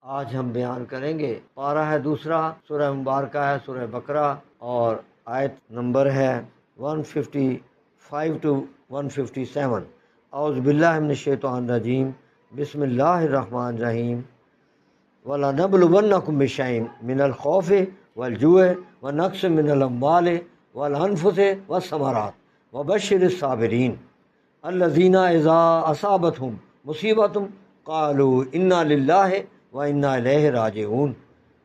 آج ہم بیان کریں گے پارہ ہے دوسرا، سورہ مبارکہ ہے سورہ بقرہ، اور آیت نمبر ہے 155 to 157۔ اعوذ باللہ من الشیطان الرجیم، بسم اللہ الرحمن الرحیم۔ وَلَنَبْلُوَنَّكُمْ بِشَيْءٍ مِّنَ الْخَوْفِ وَالْجُوعِ وَنَقْصٍ مِّنَ الْأَمْوَالِ وَالْأَنفُسِ وَالثَّمَرَاتِ وَبَشِّرِ الصَّابِرِينَ الَّذِينَ إِذَا أَصَابَتْهُمْ مُصِیبَةٌ قَالُوا إِنَّا لِلَّهِ وَإِنَّا إِلَيْهِ رَاجِعُونَ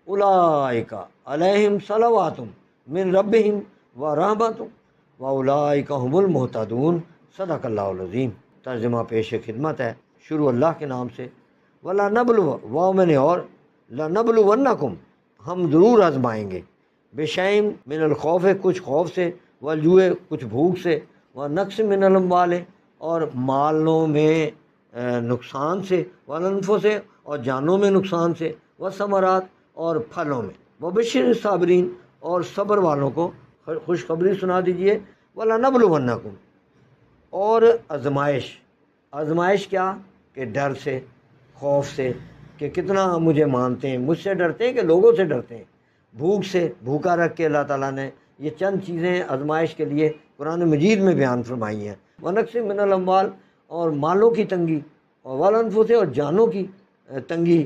أُولَٰئِکَ عَلَیہم صَلَوَاتٌ مِّن رَّبِّہِمْ وَرَحْمَةٌ وَأُولَٰئِکَ هُمُ الْمُہْتَدُونَ۔ صدق اللہ العظیم۔ ترجمہ پیش خدمت ہے۔ شروع اللہ کے نام سے۔ وَلَنَبْلُو، واو میں نے اور، لَنَبْلُوَنَّکُمْ، ہم ضرور آزمائیں گے، بِشَیْءٍ من الخوف، کچھ خوف سے، والجوع، کچھ بھوک سے، ونقص من الاموال، اور مالوں میں نقصان سے، والانفس، اور جانوں میں نقصان سے، والثمرات، اور پھلوں میں، وبشر الصابرین، اور صبر والوں کو خوشخبری سنا دیجئے۔ وَلَنَبْلُوَنَّکُمْ، اور آزمائش کیا کہ ڈر سے، خوف سے، کہ کتنا مجھے مانتے ہیں، مجھ سے ڈرتے ہیں کہ لوگوں سے ڈرتے ہیں، بھوک سے، بھوکا رکھ کے اللہ تعالیٰ نے یہ چند چیزیں آزمائش کے لیے قرآن مجید میں بیان فرمائی ہیں۔ وَنَقْصٍ مِّنَ الْأَمْوَالِ، اور مالوں کی تنگی، اور وَالْأَنفُسِ، اور جانوں کی تنگی،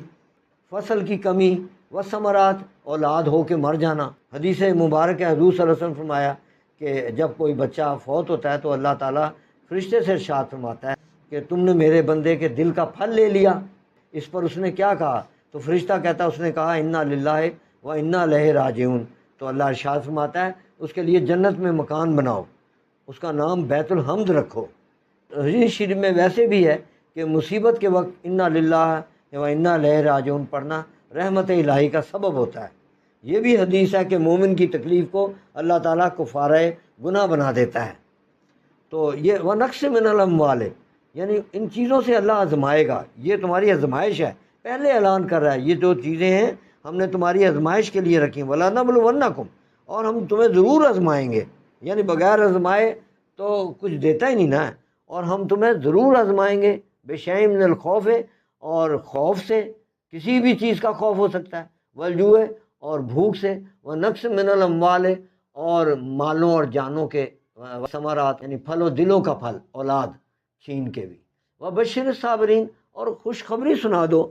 فصل کی کمی، والثمرات، اولاد ہو کے مر جانا۔ حدیث مبارک ہے، حضور صلی اللہ علیہ وسلم فرمایا کہ جب کوئی بچہ فوت ہوتا ہے تو اللہ تعالیٰ فرشتے سے ارشاد فرماتا ہے کہ تم نے میرے بندے کے دل کا پھل لے لیا۔ اس پر اس نے کیا کہا؟ تو فرشتہ کہتا ہے، اس نے کہا انا للہ و انا الیہ راجعون۔ تو اللہ ارشاد فرماتا ہے اس کے لیے جنت میں مکان بناؤ، اس کا نام بیت الحمد رکھو۔ حدیث شریف میں ویسے بھی ہے کہ مصیبت کے وقت انا للہ و انا الیہ راجعون پڑھنا رحمت الہی کا سبب ہوتا ہے۔ یہ بھی حدیث ہے کہ مومن کی تکلیف کو اللہ تعالیٰ کفارہ گناہ بنا دیتا ہے۔ تو یہ وَنَقْصٍ مِّنَ الْأَمْوَالِ، یعنی ان چیزوں سے اللہ آزمائے گا، یہ تمہاری آزمائش ہے۔ پہلے اعلان کر رہا ہے یہ جو چیزیں ہیں ہم نے تمہاری آزمائش کے لیے رکھی۔ وَلَنَبْلُوَنَّکُمْ، اور ہم تمہیں ضرور آزمائیں گے، یعنی بغیر آزمائے تو کچھ دیتا ہی نہیں نا۔ اور ہم تمہیں ضرور آزمائیں گے، بِشَیْءٍ مِّنَ الْخَوْفِ، اور خوف سے، کسی بھی چیز کا خوف ہو سکتا ہے، والجوع، اور بھوک سے، وَنَقْصٍ مِّنَ الْأَمْوَالِ، اور مالوں اور جانوں کے، ثمرات یعنی پھل و دلوں کا پھل، اولاد چھین کے بھی، وبشر الصابرین، اور خوشخبری سنا دو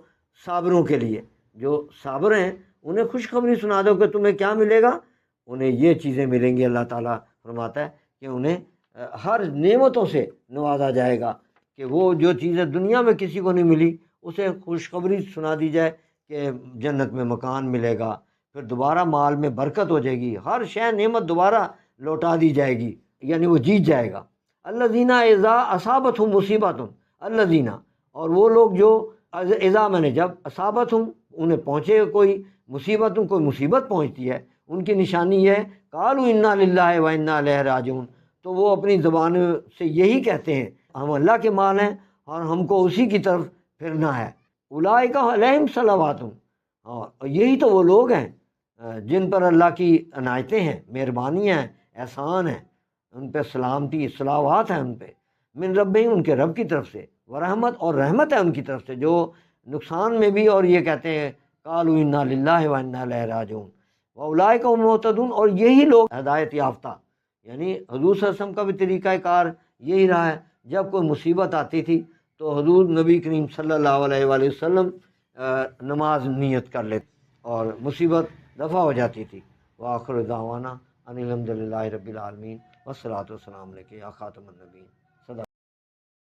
صابروں کے لیے، جو صابر ہیں انہیں خوشخبری سنا دو کہ تمہیں کیا ملے گا، انہیں یہ چیزیں ملیں گی۔ اللہ تعالیٰ فرماتا ہے کہ انہیں ہر نعمتوں سے نوازا جائے گا، کہ وہ جو چیزیں دنیا میں کسی کو نہیں ملی اسے خوشخبری سنا دی جائے کہ جنت میں مکان ملے گا، پھر دوبارہ مال میں برکت ہو جائے گی، ہر شے نعمت دوبارہ لوٹا دی جائے گی، یعنی وہ جیت جائے گا۔ الذین اذا اصابتہم مصیبۃ، الذین، اور وہ لوگ جو اذا میں نے جب، اصابتہم انہیں پہنچے کوئی مصیبت، کوئی مصیبت پہنچتی ہے، ان کی نشانی یہ ہے قالوا انا للہ و انا الیہ راجعون، تو وہ اپنی زبان سے یہی کہتے ہیں ہم اللہ کے مال ہیں اور ہم کو اسی کی طرف پھرنا ہے۔ اولئک علیہم صلوات، اور یہی تو وہ لوگ ہیں جن پر اللہ کی عنایتیں ہیں، مہربانیاں ہیں، احسان ہیں، ان پہ سلامتی، صلوات ہیں ان پہ، من ربہم، ان کے رب کی طرف سے، ورحمت، اور رحمت ہے ان کی طرف سے، جو نقصان میں بھی اور یہ کہتے ہیں قالوا انا للہ و انا الیہ راجعون، واولئک هم المہتدون، اور یہی لوگ ہدایت یافتہ۔ یعنی حضور صلی اللہ علیہ وسلم کا بھی طریقہ کار یہی رہا ہے، جب کوئی مصیبت آتی تھی تو حضور نبی کریم صلی اللہ علیہ وآلہ وسلم نماز نیت کر لیتے اور مصیبت دفع ہو جاتی تھی۔ وآخر دعوانا ان الحمد للہ رب العالمین، والصلاۃ والسلام علیک یا خاتم النبیین۔